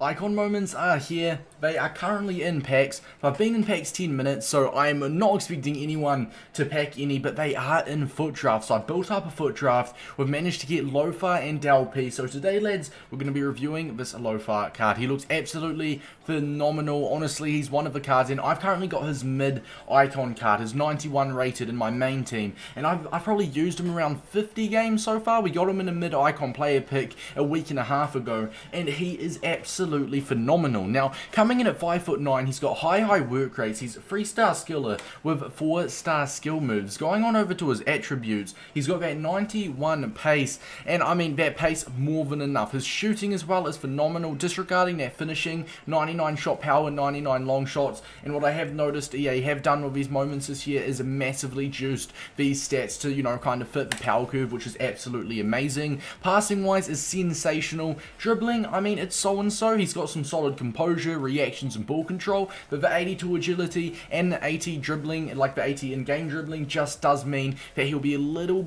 Icon moments are here. They are currently in packs. I've been in packs 10 minutes, so I'm not expecting anyone to pack any, but they are in foot draft. So I built up a foot draft. We've managed to get Lothar and Dalp. So today, lads, we're going to be reviewing this Lothar card. He looks absolutely phenomenal. Honestly, he's one of the cards, and I've currently got his mid-icon card, his 91 rated in my main team, and I've probably used him around 50 games so far. We got him in a mid-icon player pick a week and a half ago, and he is absolutely phenomenal. Now, coming in at 5'9", he's got high work rates. He's a 3-star skiller with 4-star skill moves. Going on over to his attributes, he's got that 91 pace, and I mean, that pace more than enough. His shooting as well is phenomenal, disregarding that finishing, 99 shot power, 99 long shots, and what I have noticed EA have done with these moments this year is massively juiced these stats to, you know, kind of fit the power curve, which is absolutely amazing. Passing wise is sensational. Dribbling, I mean, it's so-and-so. He's got some solid composure, reactions, and ball control, but the 82 agility and the 80 dribbling, like the 80 in-game dribbling, just does mean that he'll be a little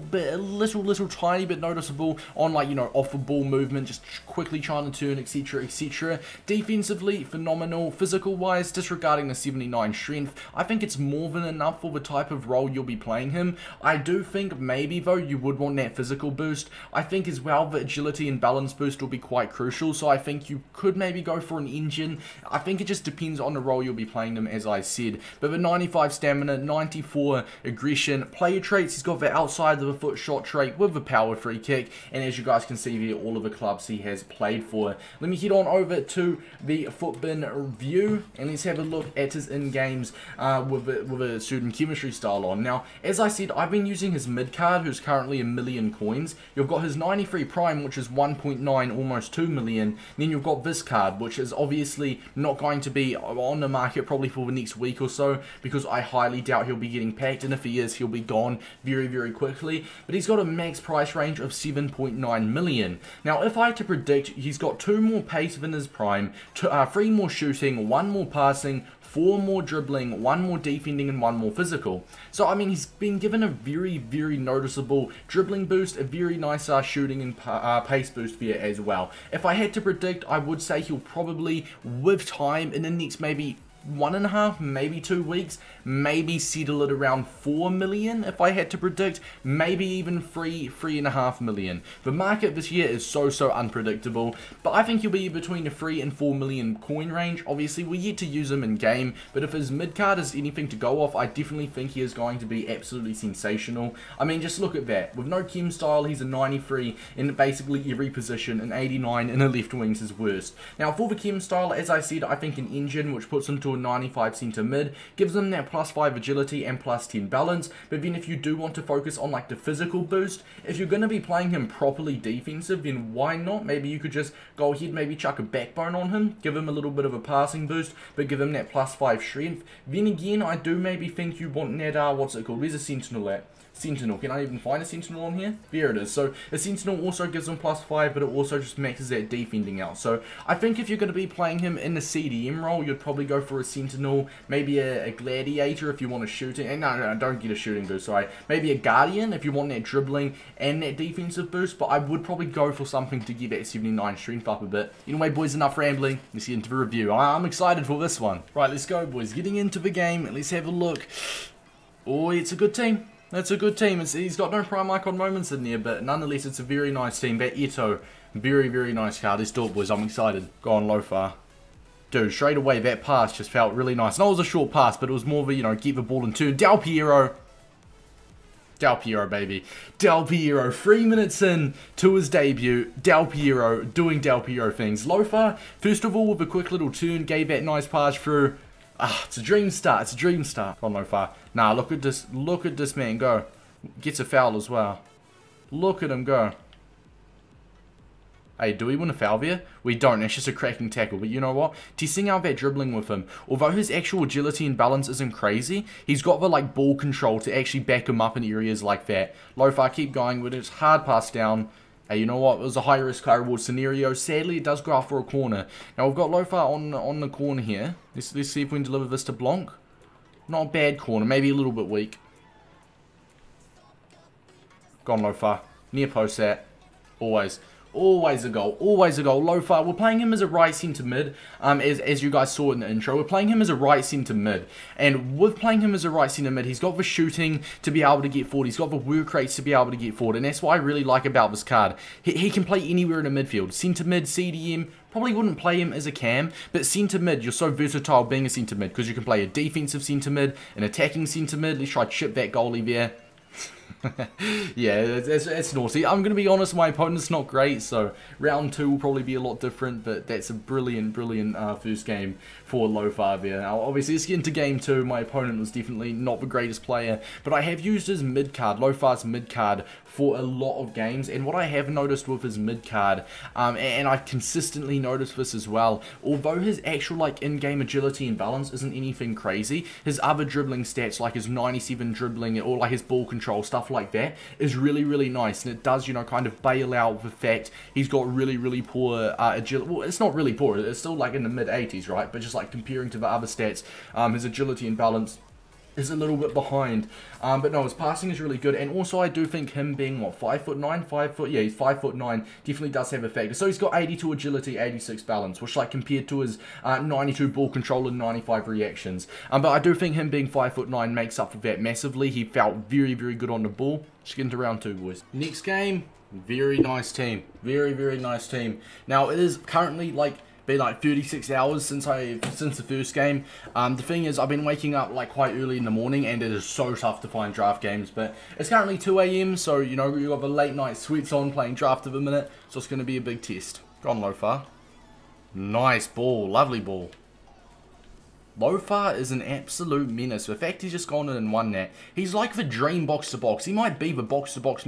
tiny bit noticeable on, like, you know, off the ball movement, just quickly trying to turn, etc, etc. Defensively, phenomenal. Physical wise, disregarding the 79 strength, I think it's more than enough for the type of role you'll be playing him. I do think maybe though you would want that physical boost. I think as well the agility and balance boost will be quite crucial, so I think you could maybe go for an engine. I think it just depends on the role you'll be playing them, as I said. But the 95 stamina, 94 aggression, player traits, he's got the outside of the foot shot trait with the power free kick, and as you guys can see there, all of the clubs he has played for. Let me head on over to the footbin review, and let's have a look at his in-games with a certain chemistry style on. Now, as I said, I've been using his mid card, who's currently 1,000,000 coins. You've got his 93 prime, which is 1.9, almost 2 million. Then you've got this card, which is obviously not going to be on the market probably for the next week or so, because I highly doubt he'll be getting packed, and if he is, he'll be gone very quickly. But he's got a max price range of 7.9 million. Now, if I had to predict, he's got 2 more pace than his prime, 3 more shooting, 1 more passing, 4 more dribbling, 1 more defending, and 1 more physical. So, I mean, he's been given a very noticeable dribbling boost, a very nice shooting and pace boost there as well. If I had to predict, I would say he'll probably, with time, in the next maybe 1.5, maybe 2 weeks, maybe settle at around 4 million if I had to predict, maybe even 3.5 million. The market this year is so unpredictable, but I think he'll be between the 3 and 4 million coin range. Obviously, we're yet to use him in game, but if his mid card is anything to go off, I definitely think he is going to be absolutely sensational. I mean, just look at that. With no chem style, he's a 93 in basically every position, and 89 in the left wing's his worst. Now, for the chem style, as I said, I think an engine, which puts him to a 95 center mid, gives them that +5 agility and +10 balance. But then if you do want to focus on like the physical boost, if you're going to be playing him properly defensive, then why not? Maybe you could just go ahead, maybe chuck a backbone on him, give him a little bit of a passing boost, but give him that +5 strength. Then again, I do maybe think you want that, what's it called? Where's a sentinel at? Sentinel. Can I even find a Sentinel on here? There it is. So a Sentinel also gives him +5, but it also just maxes that defending out. So I think if you're going to be playing him in the CDM role, you'd probably go for a Sentinel, maybe a Gladiator if you want to shoot it. And no, don't get a shooting boost, sorry. Maybe a Guardian if you want that dribbling and that defensive boost, but I would probably go for something to get that 79 strength up a bit. Anyway, boys, enough rambling. Let's get into the review. I'm excited for this one. Right, let's go, boys. Getting into the game. Let's have a look. Oh, it's a good team. That's a good team. He's got no prime icon moments in there, but nonetheless, it's a very nice team. That Ito, very nice card. Let's do it, boys. I'm excited. Go on, Lothar. Dude, straight away, that pass just felt really nice. No, it was a short pass, but it was more of a, you know, get the ball in turn. Del Piero, baby. Del Piero, 3 minutes in to his debut. Del Piero doing Del Piero things. Lothar, first of all, with a quick little turn, gave that nice pass through. It's a dream start. It's a dream start. Come on, Lothar. Nah, look at this man go. Gets a foul as well. Look at him go. Hey, do we win a foul there? We don't. It's just a cracking tackle. But you know what? Testing out that dribbling with him. Although his actual agility and balance isn't crazy, he's got the like ball control to actually back him up in areas like that. Lothar, keep going with it. It's hard pass down. Hey, you know what? It was a high risk, high reward scenario. Sadly, it does go out for a corner. Now, we've got Lothar on the corner here. Let's see if we can deliver this to Blanc. Not a bad corner. Maybe a little bit weak. Gone, Lothar. Near post that. Always. Always a goal, always a goal. Lothar, we're playing him as a right centre mid, as you guys saw in the intro. We're playing him as a right centre mid, and with playing him as a right centre mid, he's got the shooting to be able to get forward, he's got the work rates to be able to get forward, and that's what I really like about this card. He can play anywhere in the midfield. Centre mid, CDM, probably wouldn't play him as a cam, but centre mid, you're so versatile being a centre mid, because you can play a defensive centre mid, an attacking centre mid. Let's try to chip that goalie there. Yeah, it's naughty. I'm going to be honest, my opponent's not great, so round 2 will probably be a lot different, but that's a brilliant first game for Lothar there. Now, obviously, let's get into game 2. My opponent was definitely not the greatest player, but I have used his mid card, Lothar's mid card, for a lot of games, and what I have noticed with his mid card, and I've consistently noticed this as well, although his actual like in-game agility and balance isn't anything crazy, his other dribbling stats, like his 97 dribbling or like his ball control, stuff like that, is really nice, and it does, you know, kind of bail out the fact he's got really poor agility. Well, it's not really poor, it's still like in the mid 80s, right? But just like comparing to the other stats, his agility and balance is a little bit behind, but no, his passing is really good, and also I do think him being, what, 5'9", yeah, he's 5'9", definitely does have a factor. So he's got 82 agility, 86 balance, which like compared to his 92 ball control and 95 reactions, but I do think him being 5'9" makes up for that massively. He felt very good on the ball. Let's get into round 2, boys. Next game, very nice team, very nice team. Now it is currently like been like 36 hours since the first game. The thing is, I've been waking up like quite early in the morning, and it is so tough to find draft games, but it's currently 2 AM, so you know, you've got the late night sweats on playing draft of a minute, so it's going to be a big test. Go on, Lothar. Nice ball, lovely ball. Lothar is an absolute menace. The fact he's just gone in and won that. He's like the dream box-to-box. He might be the best box-to-box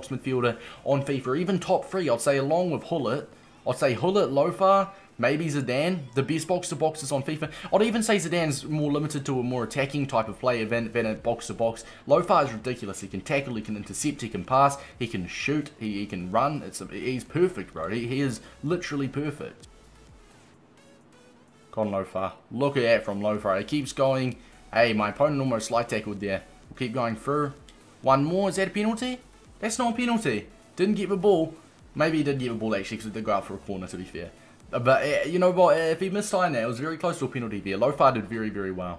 midfielder on FIFA, even top 3, I'd say, along with Hullet. I'd say Hullet, Lothar, maybe Zidane, the best box-to-boxes on FIFA. I'd even say Zidane's more limited to a more attacking type of player than a box-to-box. Lothar is ridiculous. He can tackle, he can intercept, he can pass, he can shoot, he can run. He's perfect, bro. He is literally perfect. Come on, Lothar. Look at that from Lothar. He keeps going. Hey, my opponent almost slide tackled there. We'll keep going through. One more. Is that a penalty? That's not a penalty. Didn't get the ball. Maybe he did get a ball actually, because it did go out for a corner, to be fair. But you know what, if he missed time there, it was very close to a penalty there. Lothar did very well.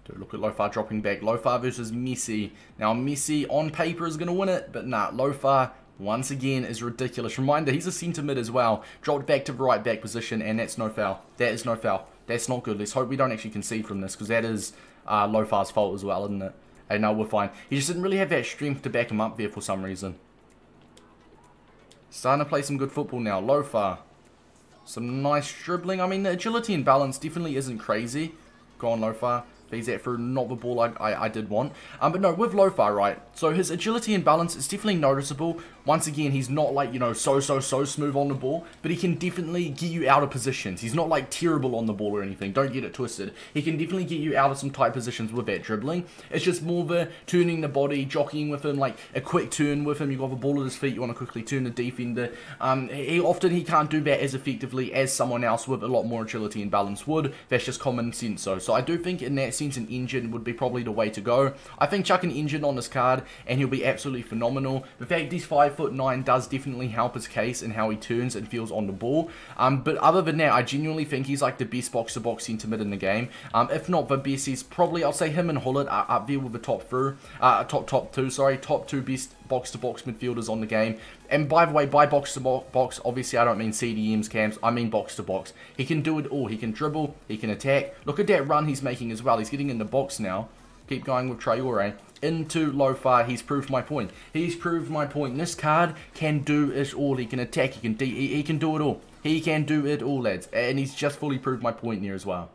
Dude, look at Lothar dropping back. Lothar versus Messi. Now Messi on paper is going to win it, but nah, Lothar once again is ridiculous. Reminder, he's a centre mid as well. Dropped back to the right back position, and that's no foul. That is no foul. That's not good. Let's hope we don't actually concede from this, because that is Lothar's fault as well, isn't it? Hey, no, we're fine. He just didn't really have that strength to back him up there for some reason. Starting to play some good football now. Lothar. Some nice dribbling. I mean, the agility and balance definitely isn't crazy. Go on, Lothar. He's that for not the ball I did want. But no, with Lothar, right, so his agility and balance is definitely noticeable. Once again, he's not like, you know, so smooth on the ball, but he can definitely get you out of positions. He's not like terrible on the ball or anything. Don't get it twisted. He can definitely get you out of some tight positions with that dribbling. It's just more the turning the body, jockeying with him, like a quick turn with him. You've got the ball at his feet, you want to quickly turn the defender. He can't do that as effectively as someone else with a lot more agility and balance would. That's just common sense, so I do think in that sense an engine would be probably the way to go. I think chuck an engine on this card and he'll be absolutely phenomenal. The fact he's 5'9" does definitely help his case and how he turns and feels on the ball. But other than that, I genuinely think he's like the best box-to-box centre mid in the game. If not the best, he's probably, I'll say him and Hullet are up there with the top two best box-to-box midfielders on the game. And by the way, by box-to-box, obviously I don't mean CDMs, cams, I mean box-to-box. He can do it all. He can dribble, he can attack. Look at that run he's making as well. He's getting in the box now. Keep going with Traore. Into Lothar, he's proved my point. He's proved my point. This card can do it all. He can attack, he can do it all. He can do it all, lads. And he's just fully proved my point there as well.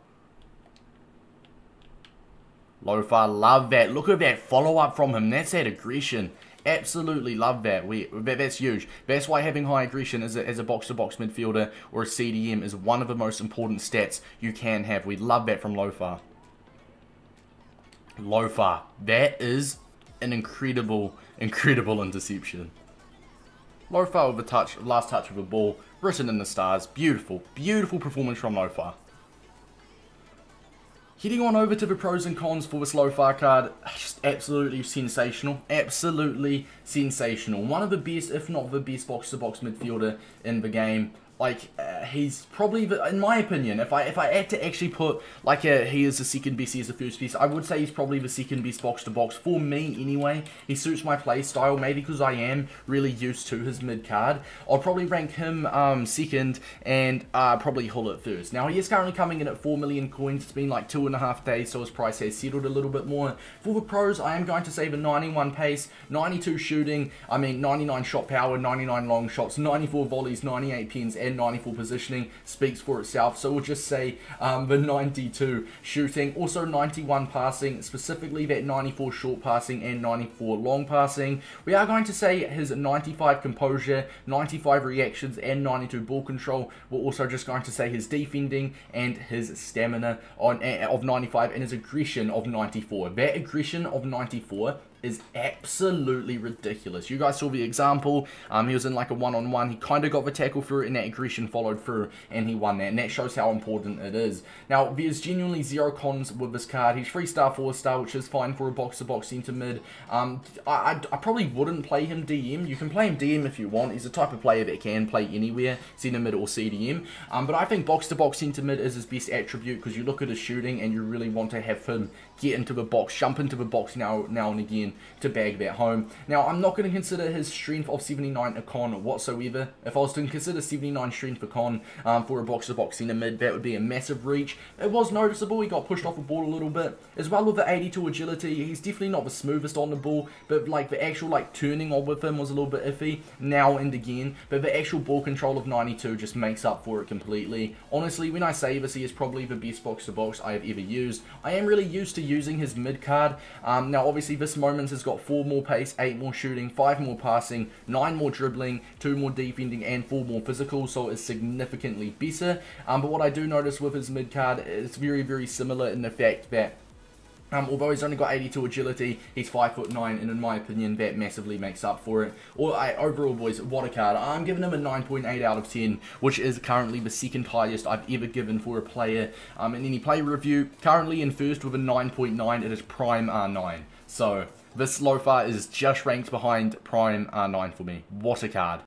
Lothar, love that. Look at that follow-up from him. That's that aggression. Absolutely love that. That's huge. That's why having high aggression as a box-to-box midfielder or a CDM is one of the most important stats you can have. We love that from Lothar. Lothar, that is an incredible interception. Lothar with the last touch of the ball, written in the stars. Beautiful performance from Lothar. Getting on over to the pros and cons for this Lothar card, just absolutely sensational. Absolutely sensational. One of the best, if not the best, box-to-box midfielder in the game. Like, he's probably, in my opinion, if I had to actually put, like, he is the second best, he is the first best, I would say he's probably the second best box-to-box, for me anyway. He suits my play style, maybe because I am really used to his mid-card. I'll probably rank him second, and probably Hull at first. Now, he is currently coming in at 4 million coins. It's been like 2.5 days, so his price has settled a little bit more. For the pros, I am going to say the 91 pace, 92 shooting, 99 shot power, 99 long shots, 94 volleys, 98 pins, and 94 positioning speaks for itself. So we'll just say the 92 shooting, also 91 passing, specifically that 94 short passing and 94 long passing. We are going to say his 95 composure, 95 reactions, and 92 ball control. We're also just going to say his defending and his stamina of 95 and his aggression of 94. That aggression of 94 is absolutely ridiculous. You guys saw the example. He was in like a one-on-one. He kind of got the tackle through and that aggression followed through and he won that. And that shows how important it is. Now, there's genuinely zero cons with this card. He's 3-star, 4-star, which is fine for a box-to-box centre mid. I probably wouldn't play him DM. You can play him DM if you want. He's the type of player that can play anywhere, centre mid or CDM. But I think box-to-box centre mid is his best attribute because you look at his shooting and you really want to have him get into the box, jump into the box now and again to bag that home. Now, I'm not going to consider his strength of 79 a con whatsoever. If I was to consider 79 strength a con for a box-to-box centre mid, that would be a massive reach. It was noticeable. He got pushed off the ball a little bit. As well with the 82 agility, he's definitely not the smoothest on the ball, but like the actual like turning of with him was a little bit iffy now and again. But the actual ball control of 92 just makes up for it completely. Honestly, when I say this, he is probably the best box-to-box I have ever used. I am really used to using his mid card. Now, obviously, this moment has got 4 more pace, 8 more shooting, 5 more passing, 9 more dribbling, 2 more defending, and 4 more physical, so it's significantly better. But what I do notice with his mid card is very, very similar in the fact that although he's only got 82 agility, he's 5'9", and in my opinion, that massively makes up for it. Overall, boys, what a card. I'm giving him a 9.8 out of 10, which is currently the second highest I've ever given for a player in any player review. Currently in first with a 9.9, it is Prime R9. So, this Lothar is just ranked behind Prime R9 for me. What a card.